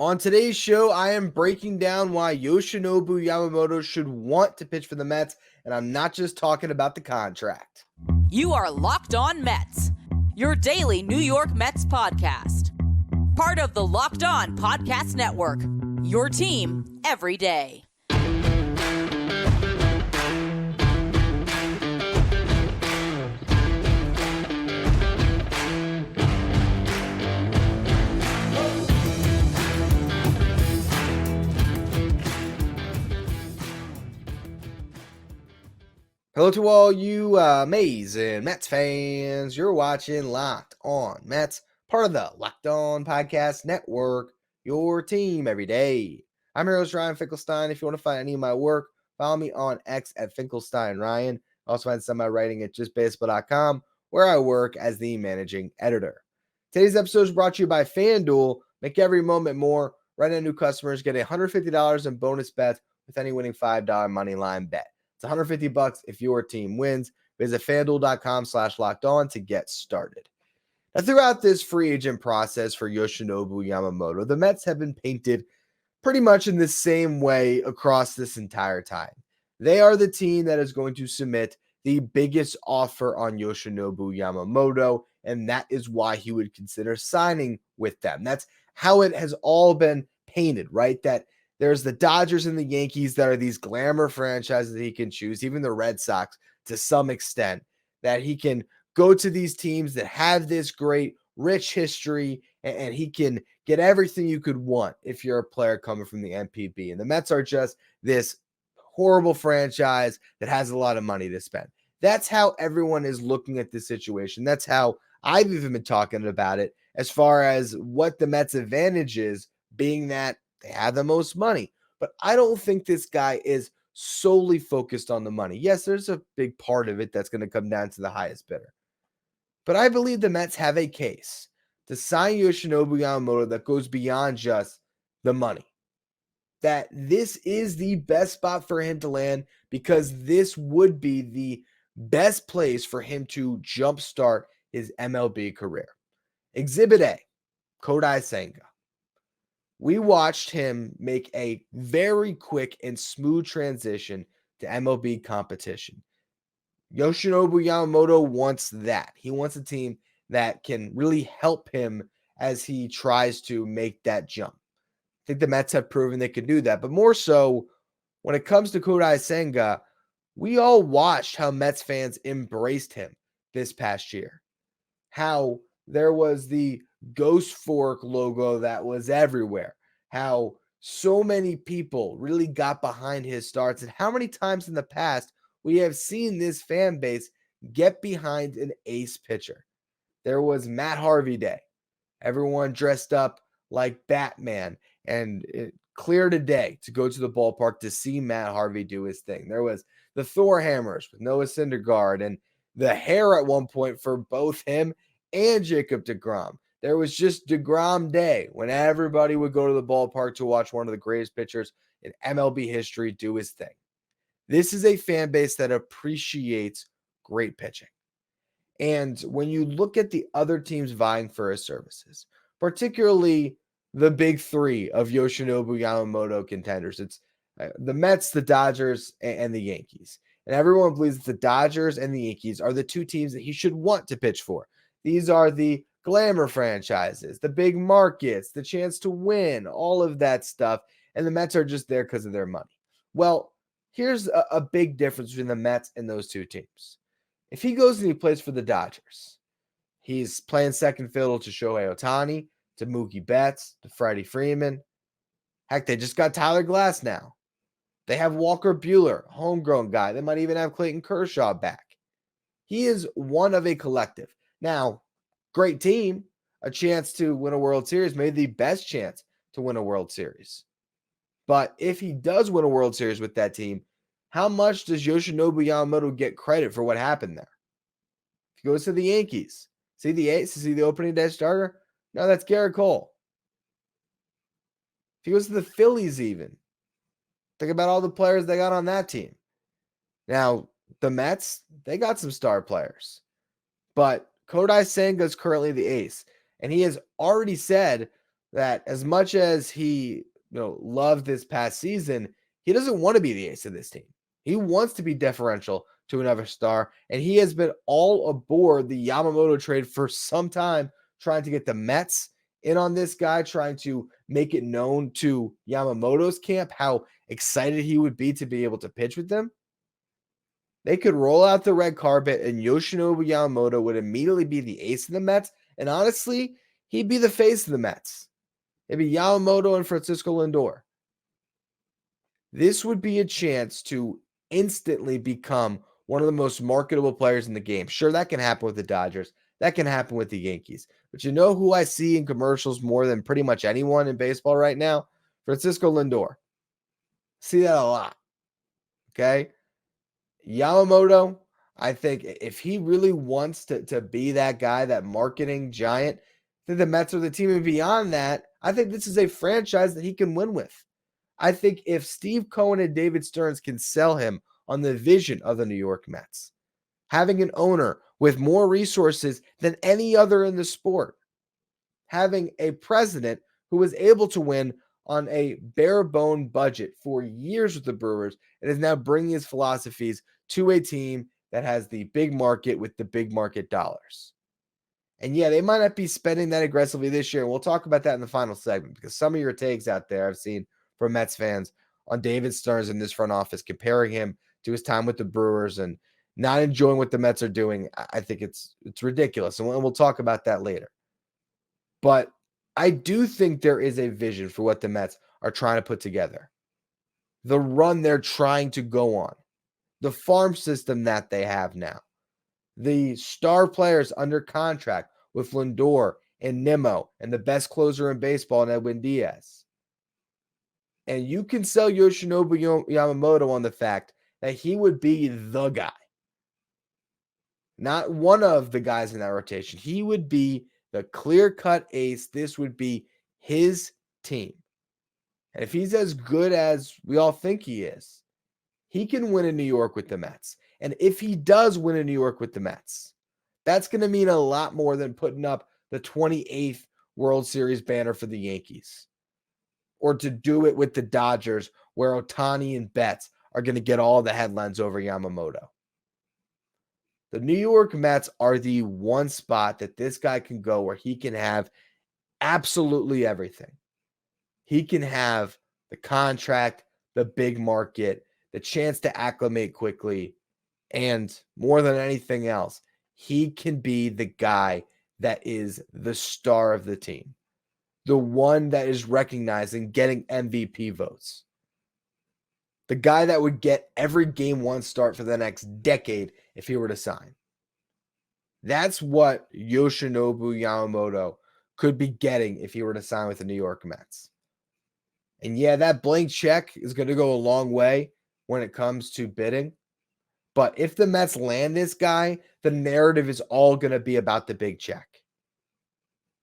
On today's show, I am breaking down why Yoshinobu Yamamoto should want to pitch for the Mets, and I'm not just talking about the contract. You are Locked On Mets, your daily New York Mets podcast. Part of the Locked On Podcast Network, your team every day. Hello to all you amazing Mets fans. You're watching Locked On Mets, part of the Locked On Podcast Network, your team every day. I'm your host, Ryan Finkelstein. If you want to find any of my work, follow me on X at FinkelsteinRyan. Also find some of my writing at justbaseball.com, where I work as the managing editor. Today's episode is brought to you by FanDuel. Make every moment more. Right now, new customers get $150 in bonus bets with any winning $5 moneyline bet. It's $150 if your team wins. Visit FanDuel.com/lockedon to get started. Now, throughout this free agent process for Yoshinobu Yamamoto, the Mets have been painted pretty much in the same way across this entire time. They are the team that is going to submit the biggest offer on Yoshinobu Yamamoto, and that is why he would consider signing with them. That's how it has all been painted, right? That there's the Dodgers and the Yankees that are these glamour franchises that he can choose, even the Red Sox to some extent, that he can go to these teams that have this great, rich history, and he can get everything you could want if you're a player coming from the NPB. And the Mets are just this horrible franchise that has a lot of money to spend. That's how everyone is looking at this situation. That's how I've even been talking about it as far as what the Mets' advantage is, being that they have the most money. But I don't think this guy is solely focused on the money. Yes, there's a big part of it that's going to come down to the highest bidder. But I believe the Mets have a case to sign Yoshinobu Yamamoto that goes beyond just the money. That this is the best spot for him to land because this would be the best place for him to jumpstart his MLB career. Exhibit A, Kodai Senga. We watched him make a very quick and smooth transition to MLB competition. Yoshinobu Yamamoto wants that. He wants a team that can really help him as he tries to make that jump. I think the Mets have proven they can do that. But more so, when it comes to Kodai Senga, we all watched how Mets fans embraced him this past year. How there was the Ghost Fork logo that was everywhere. How so many people really got behind his starts. And how many times in the past we have seen this fan base get behind an ace pitcher. There was Matt Harvey Day. Everyone dressed up like Batman and it cleared a day to go to the ballpark to see Matt Harvey do his thing. There was the Thor Hammers with Noah Syndergaard and the hair at one point for both him and Jacob deGrom. There was just deGrom Day when everybody would go to the ballpark to watch one of the greatest pitchers in MLB history do his thing. This is a fan base that appreciates great pitching. And when you look at the other teams vying for his services, particularly the big three of Yoshinobu Yamamoto contenders, it's the Mets, the Dodgers, and the Yankees. And everyone believes that the Dodgers and the Yankees are the two teams that he should want to pitch for. These are the glamour franchises, the big markets, the chance to win, all of that stuff. And the Mets are just there because of their money. Well, here's a big difference between the Mets and those two teams. If he goes and he plays for the Dodgers, he's playing second fiddle to Shohei Ohtani, to Mookie Betts, to Freddie Freeman. Heck, they just got Tyler Glass now. They have Walker Buehler, homegrown guy. They might even have Clayton Kershaw back. He is one of a collective. Now, great team, a chance to win a World Series, maybe the best chance to win a World Series. But if he does win a World Series with that team, how much does Yoshinobu Yamamoto get credit for what happened there? If he goes to the Yankees, see the ace, see the opening day starter? No, that's Garrett Cole. If he goes to the Phillies even, think about all the players they got on that team. Now, the Mets, they got some star players. But Kodai Senga is currently the ace. And he has already said that as much as he, loved this past season, he doesn't want to be the ace of this team. He wants to be deferential to another star, and he has been all aboard the Yamamoto trade for some time, trying to get the Mets in on this guy, trying to make it known to Yamamoto's camp how excited he would be to be able to pitch with them. They could roll out the red carpet, and Yoshinobu Yamamoto would immediately be the ace of the Mets. And honestly, he'd be the face of the Mets. It'd be Yamamoto and Francisco Lindor. This would be a chance to instantly become one of the most marketable players in the game. Sure, that can happen with the Dodgers. That can happen with the Yankees. But you know who I see in commercials more than pretty much anyone in baseball right now? Francisco Lindor. See that a lot. Okay? Yamamoto, I think if he really wants to be that guy, that marketing giant, I think the Mets are the team. And beyond that, I think this is a franchise that he can win with. I think if Steve Cohen and David Stearns can sell him on the vision of the New York Mets, having an owner with more resources than any other in the sport, having a president who was able to win on a bare bone budget for years with the Brewers and is now bringing his philosophies to a team that has the big market with the big market dollars. And yeah, they might not be spending that aggressively this year. And we'll talk about that in the final segment because some of your takes out there I've seen from Mets fans on David Stearns in this front office, comparing him to his time with the Brewers and not enjoying what the Mets are doing. I think it's ridiculous. And we'll talk about that later. But I do think there is a vision for what the Mets are trying to put together. The run they're trying to go on. The farm system that they have now. The star players under contract with Lindor and Nimmo and the best closer in baseball in Edwin Diaz. And you can sell Yoshinobu Yamamoto on the fact that he would be the guy. Not one of the guys in that rotation. He would be the clear-cut ace. This would be his team. And if he's as good as we all think he is, he can win in New York with the Mets. And if he does win in New York with the Mets, that's going to mean a lot more than putting up the 28th World Series banner for the Yankees. Or to do it with the Dodgers, where Ohtani and Betts are going to get all the headlines over Yamamoto. The New York Mets are the one spot that this guy can go where he can have absolutely everything. He can have the contract, the big market, the chance to acclimate quickly, and more than anything else, he can be the guy that is the star of the team. The one that is recognized and getting MVP votes. The guy that would get every game one start for the next decade if he were to sign. That's what Yoshinobu Yamamoto could be getting if he were to sign with the New York Mets. And yeah, that blank check is going to go a long way when it comes to bidding. But if the Mets land this guy, the narrative is all going to be about the big check.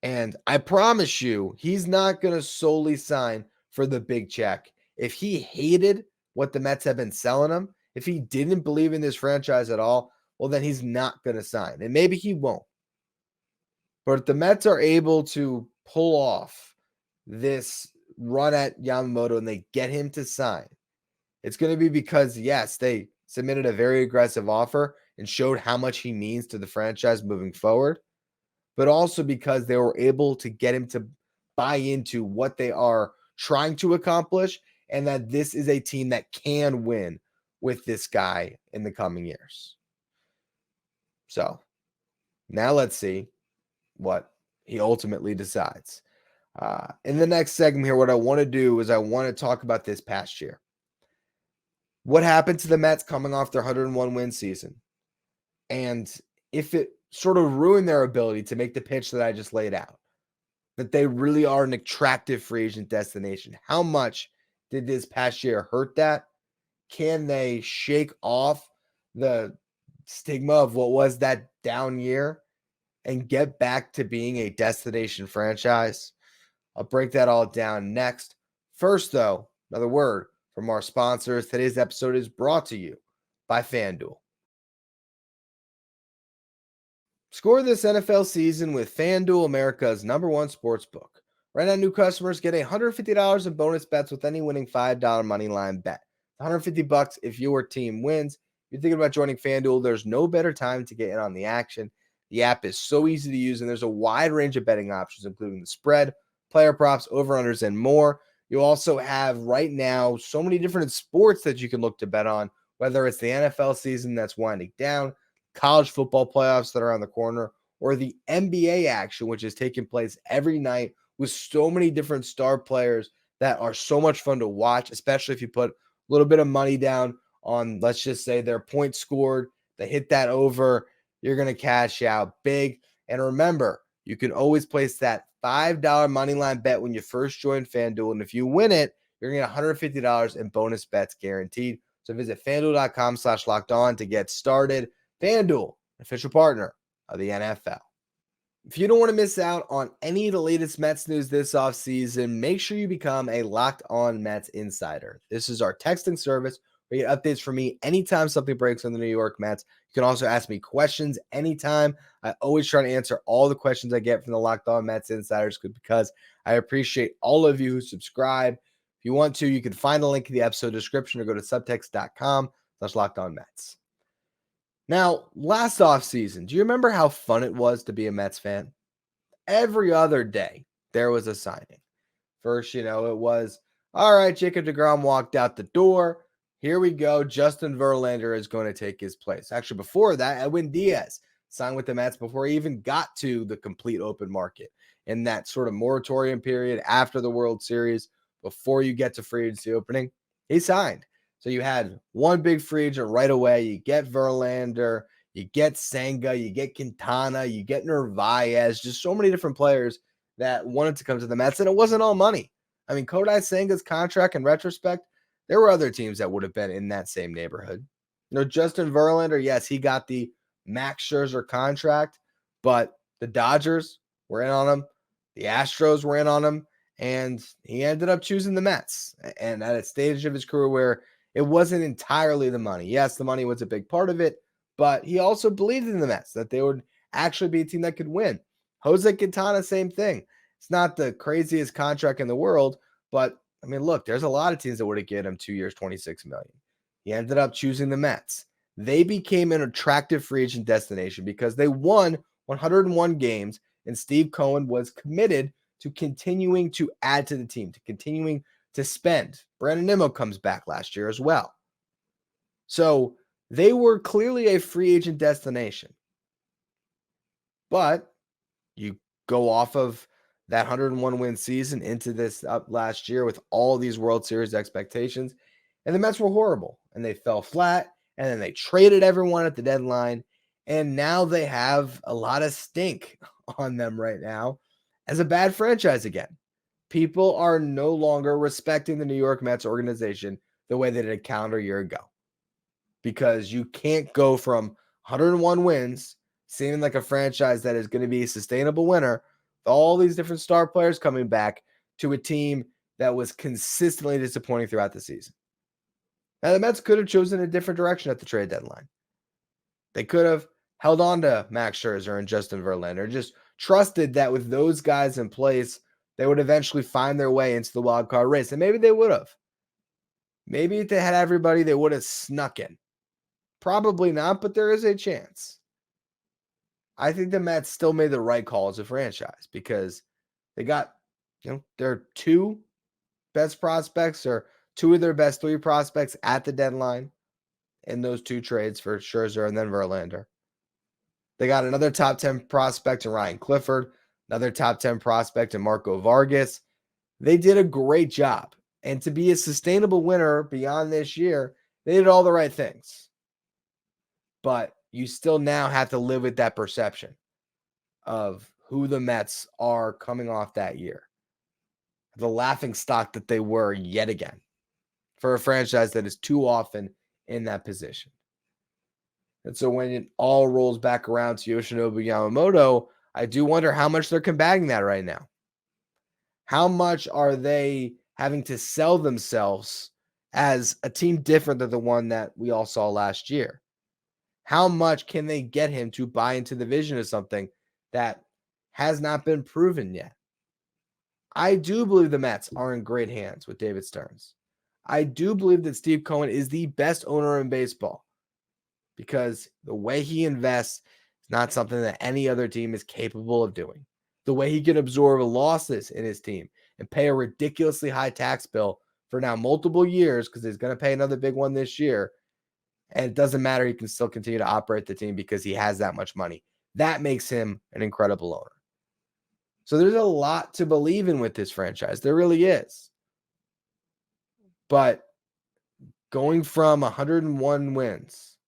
And I promise you, he's not going to solely sign for the big check. If he hated what the Mets have been selling him, if he didn't believe in this franchise at all, well, then he's not going to sign. And maybe he won't. But if the Mets are able to pull off this run at Yamamoto and they get him to sign, it's going to be because, yes, they submitted a very aggressive offer and showed how much he means to the franchise moving forward, but also because they were able to get him to buy into what they are trying to accomplish and that this is a team that can win with this guy in the coming years. So now let's see what he ultimately decides. In the next segment here, what I want to do is I want to talk about this past year. What happened to the Mets coming off their 101 win season? And if it sort of ruined their ability to make the pitch that I just laid out, that they really are an attractive free agent destination. How much did this past year hurt that? Can they shake off the stigma of what was that down year and get back to being a destination franchise? I'll break that all down next. First, though, another word from our sponsors. Today's episode is brought to you by FanDuel. Score this NFL season with FanDuel, America's #1 sportsbook. Right now, new customers get $150 in bonus bets with any winning $5 money line bet. $150 if your team wins. If you're thinking about joining FanDuel, there's no better time to get in on the action. The app is so easy to use, and there's a wide range of betting options, including the spread, player props, over-unders, and more. You also have right now so many different sports that you can look to bet on, whether it's the NFL season that's winding down, college football playoffs that are on the corner, or the NBA action, which is taking place every night with so many different star players that are so much fun to watch, especially if you put a little bit of money down on, let's just say, their points scored, they hit that over, you're going to cash out big. And remember, you can always place that $5 money line bet when you first join FanDuel. And if you win it, you're going to get $150 in bonus bets guaranteed. So visit FanDuel.com/lockedon to get started. FanDuel, official partner of the NFL. If you don't want to miss out on any of the latest Mets news this offseason, make sure you become a Locked On Mets insider. This is our texting service where you get updates from me anytime something breaks on the New York Mets. You can also ask me questions anytime. I always try to answer all the questions I get from the Locked On Mets insiders because I appreciate all of you who subscribe. If you want to, you can find the link in the episode description or go to subtext.com/LockedOnMets. Now, last offseason, do you remember how fun it was to be a Mets fan? Every other day, there was a signing. First, it was, all right, Jacob deGrom walked out the door. Here we go. Justin Verlander is going to take his place. Actually, before that, Edwin Diaz signed with the Mets before he even got to the complete open market. In that sort of moratorium period after the World Series, before you get to free agency opening, he signed. So you had one big free agent right away. You get Verlander, you get Senga, you get Quintana, you get Narvaez, just so many different players that wanted to come to the Mets, and it wasn't all money. I mean, Kodai Senga's contract, in retrospect, there were other teams that would have been in that same neighborhood. Justin Verlander, yes, he got the Max Scherzer contract, but the Dodgers were in on him. The Astros were in on him, and he ended up choosing the Mets. And at a stage of his career where it wasn't entirely the money. Yes, the money was a big part of it, but he also believed in the Mets, that they would actually be a team that could win. Jose Quintana, same thing. It's not the craziest contract in the world, but I mean, look, there's a lot of teams that would have given him 2 years, $26 million. He ended up choosing the Mets. They became an attractive free agent destination because they won 101 games, and Steve Cohen was committed to continuing to add to the team, to continuing to spend. Brandon Nimmo comes back last year as well. So they were clearly a free agent destination. But you go off of that 101 win season into this up last year with all these World Series expectations, and the Mets were horrible, and they fell flat, and then they traded everyone at the deadline, and now they have a lot of stink on them right now as a bad franchise again. People are no longer respecting the New York Mets organization the way they did a calendar year ago, because you can't go from 101 wins, seeming like a franchise that is going to be a sustainable winner, with all these different star players coming back, to a team that was consistently disappointing throughout the season. Now, the Mets could have chosen a different direction at the trade deadline. They could have held on to Max Scherzer and Justin Verlander, just trusted that with those guys in place, they would eventually find their way into the wild card race. And maybe they would have. Maybe if they had everybody, they would have snuck in. Probably not, but there is a chance. I think the Mets still made the right call as a franchise because they got, their two best prospects, or two of their best three prospects at the deadline in those two trades for Scherzer and then Verlander. They got another top 10 prospect in Ryan Clifford, another top 10 prospect in Marco Vargas. They did a great job. And to be a sustainable winner beyond this year, they did all the right things. But you still now have to live with that perception of who the Mets are coming off that year. The laughing stock that they were yet again for a franchise that is too often in that position. And so when it all rolls back around to Yoshinobu Yamamoto, I do wonder how much they're combating that right now. How much are they having to sell themselves as a team different than the one that we all saw last year? How much can they get him to buy into the vision of something that has not been proven yet? I do believe the Mets are in great hands with David Stearns. I do believe that Steve Cohen is the best owner in baseball because the way he invests is not something that any other team is capable of doing. The way he can absorb losses in his team and pay a ridiculously high tax bill for now multiple years because he's going to pay another big one this year. And it doesn't matter. He can still continue to operate the team because he has that much money. That makes him an incredible owner. So there's a lot to believe in with this franchise. There really is. But going from 101 wins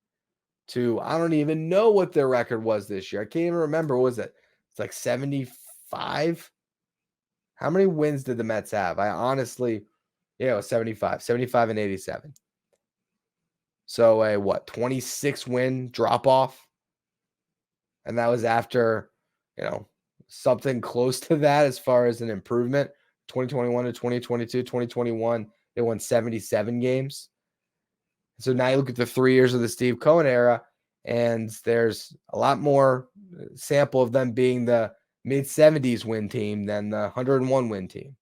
to, I don't even know what their record was this year. I can't even remember. What was it? It's like 75. How many wins did the Mets have? I honestly, it was 75 and 87. So a 26 win drop off. And that was after, something close to that as far as an improvement. 2021 to 2022, 2021, they won 77 games. So now you look at the 3 years of the Steve Cohen era, and there's a lot more sample of them being the mid-70s win team than the 101 win team.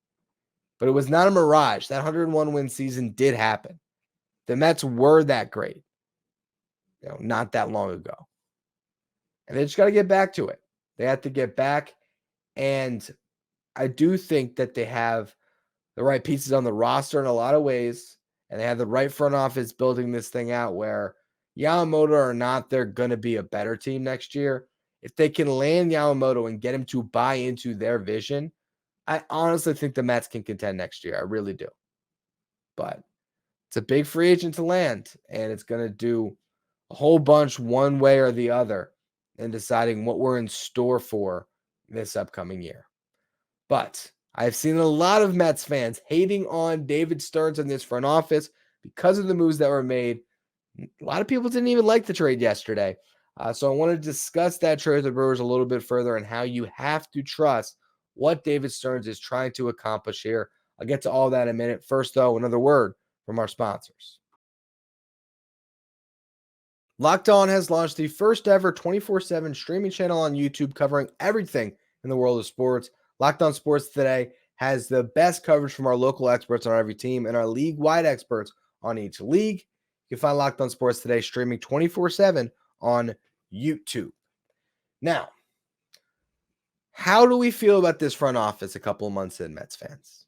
But it was not a mirage. That 101 win season did happen. The Mets were that great, not that long ago. And they just got to get back to it. They have to get back. And I do think that they have the right pieces on the roster in a lot of ways. And they have the right front office building this thing out where Yamamoto or not, they're going to be a better team next year. If they can land Yamamoto and get him to buy into their vision, I honestly think the Mets can contend next year. I really do. But it's a big free agent to land, and it's going to do a whole bunch one way or the other in deciding what we're in store for this upcoming year. But I've seen a lot of Mets fans hating on David Stearns in this front office because of the moves that were made. A lot of people didn't even like the trade yesterday. So I want to discuss that trade with the Brewers a little bit further and how you have to trust what David Stearns is trying to accomplish here. I'll get to all that in a minute. First, though, another word from our sponsors. Locked On has launched the first ever 24/7 streaming channel on YouTube covering everything in the world of sports. Locked On Sports Today has the best coverage from our local experts on every team and our league-wide experts on each league. You can find Locked On Sports Today streaming 24/7 on YouTube. Now, how do we feel about this front office a couple of months in, Mets fans?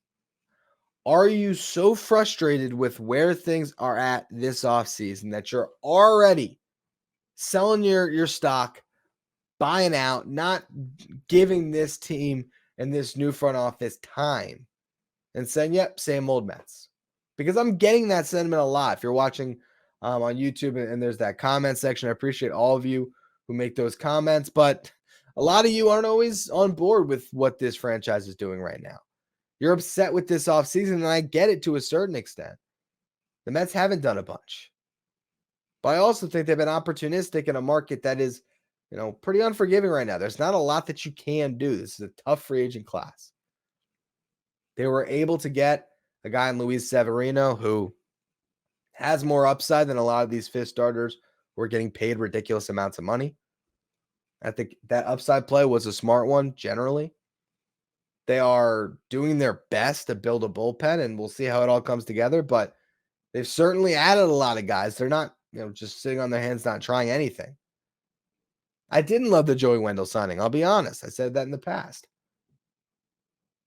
Are you so frustrated with where things are at this offseason that you're already selling your stock, buying out, not giving this team and this new front office time and saying, yep, same old Mets? Because I'm getting that sentiment a lot. If you're watching on YouTube and there's that comment section, I appreciate all of you who make those comments, but a lot of you aren't always on board with what this franchise is doing right now. You're upset with this offseason, and I get it to a certain extent. The Mets haven't done a bunch. But I also think they've been opportunistic in a market that is, pretty unforgiving right now. There's not a lot that you can do. This is a tough free agent class. They were able to get a guy in Luis Severino who has more upside than a lot of these fifth starters who are getting paid ridiculous amounts of money. I think that upside play was a smart one generally. They are doing their best to build a bullpen, and we'll see how it all comes together. But they've certainly added a lot of guys. They're not, just sitting on their hands, not trying anything. I didn't love the Joey Wendell signing. I'll be honest. I said that in the past.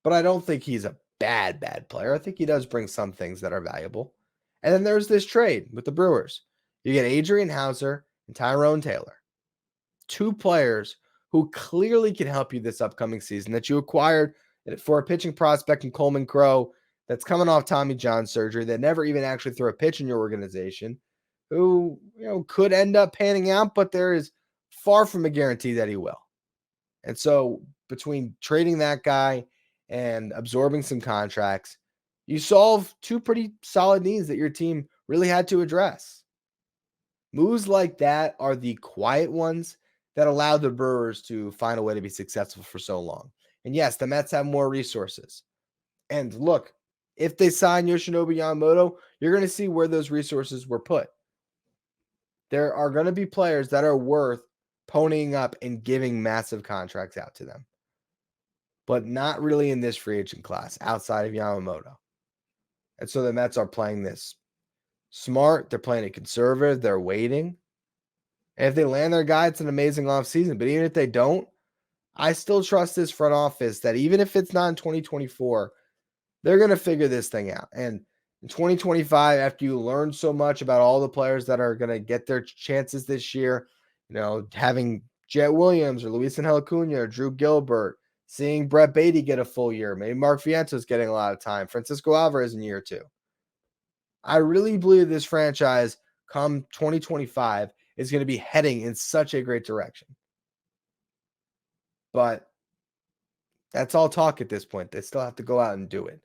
But I don't think he's a bad player. I think he does bring some things that are valuable. And then there's this trade with the Brewers. You get Adrian Hauser and Tyrone Taylor. Two players who clearly can help you this upcoming season that you acquired for a pitching prospect in Coleman Crow that's coming off Tommy John surgery that never even actually threw a pitch in your organization, who could end up panning out, but there is far from a guarantee that he will. And so between trading that guy and absorbing some contracts, you solve two pretty solid needs that your team really had to address. Moves like that are the quiet ones that allowed the Brewers to find a way to be successful for so long. And yes, the Mets have more resources. And look, if they sign Yoshinobu Yamamoto, you're going to see where those resources were put. There are going to be players that are worth ponying up and giving massive contracts out to them. but not really in this free agent class outside of Yamamoto. And so the Mets are playing this smart. They're playing it conservative. They're waiting. And if they land their guy, it's an amazing offseason. But even if they don't, I still trust this front office that even if it's not in 2024, they're going to figure this thing out. And in 2025, after you learn so much about all the players that are going to get their chances this year, having Jet Williams or Luis Angel Acuna or Drew Gilbert, seeing Brett Beatty get a full year, maybe Mark Viento's getting a lot of time, Francisco Alvarez in year 2. I really believe this franchise come 2025 is going to be heading in such a great direction. But that's all talk at this point. They still have to go out and do it.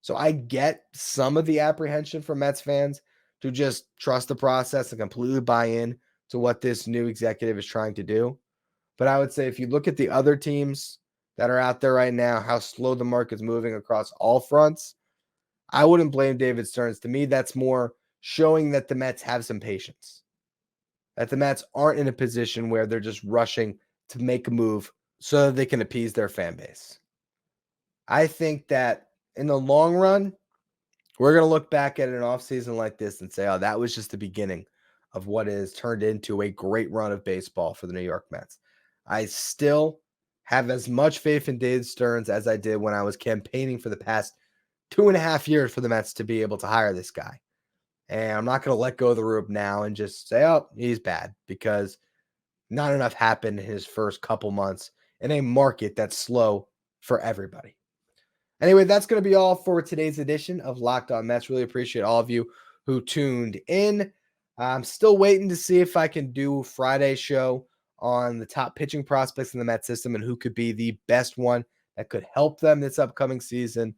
So I get some of the apprehension from Mets fans to just trust the process and completely buy in to what this new executive is trying to do. But I would say if you look at the other teams that are out there right now, how slow the market's moving across all fronts, I wouldn't blame David Stearns. To me, that's more showing that the Mets have some patience, that the Mets aren't in a position where they're just rushing to make a move so that they can appease their fan base. I think that in the long run, we're going to look back at an offseason like this and say, oh, that was just the beginning of what is turned into a great run of baseball for the New York Mets. I still have as much faith in David Stearns as I did when I was campaigning for the past 2.5 years for the Mets to be able to hire this guy. And I'm not going to let go of the rope now and just say, oh, he's bad, because not enough happened in his first couple months in a market that's slow for everybody. Anyway, that's going to be all for today's edition of Locked On Mets. Really appreciate all of you who tuned in. I'm still waiting to see if I can do Friday's show on the top pitching prospects in the Mets system and who could be the best one that could help them this upcoming season.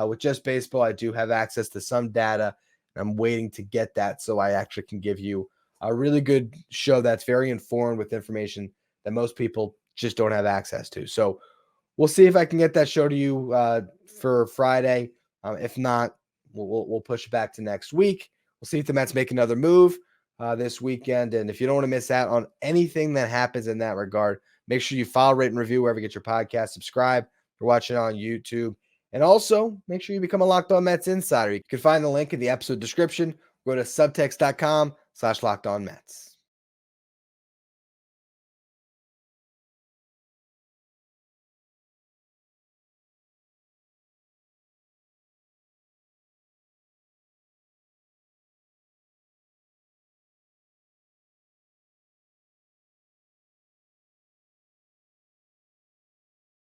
With just baseball, I do have access to some data, and I'm waiting to get that so I actually can give you a really good show that's very informed with information that most people just don't have access to. So we'll see if I can get that show to you for Friday. If not, we'll push it back to next week. We'll see if the Mets make another move this weekend. And if you don't want to miss out on anything that happens in that regard, make sure you follow, rate, and review wherever you get your podcast. Subscribe if you're watching on YouTube. And also, make sure you become a Locked On Mets insider. You can find the link in the episode description. Go to subtext.com/LockedOnMets.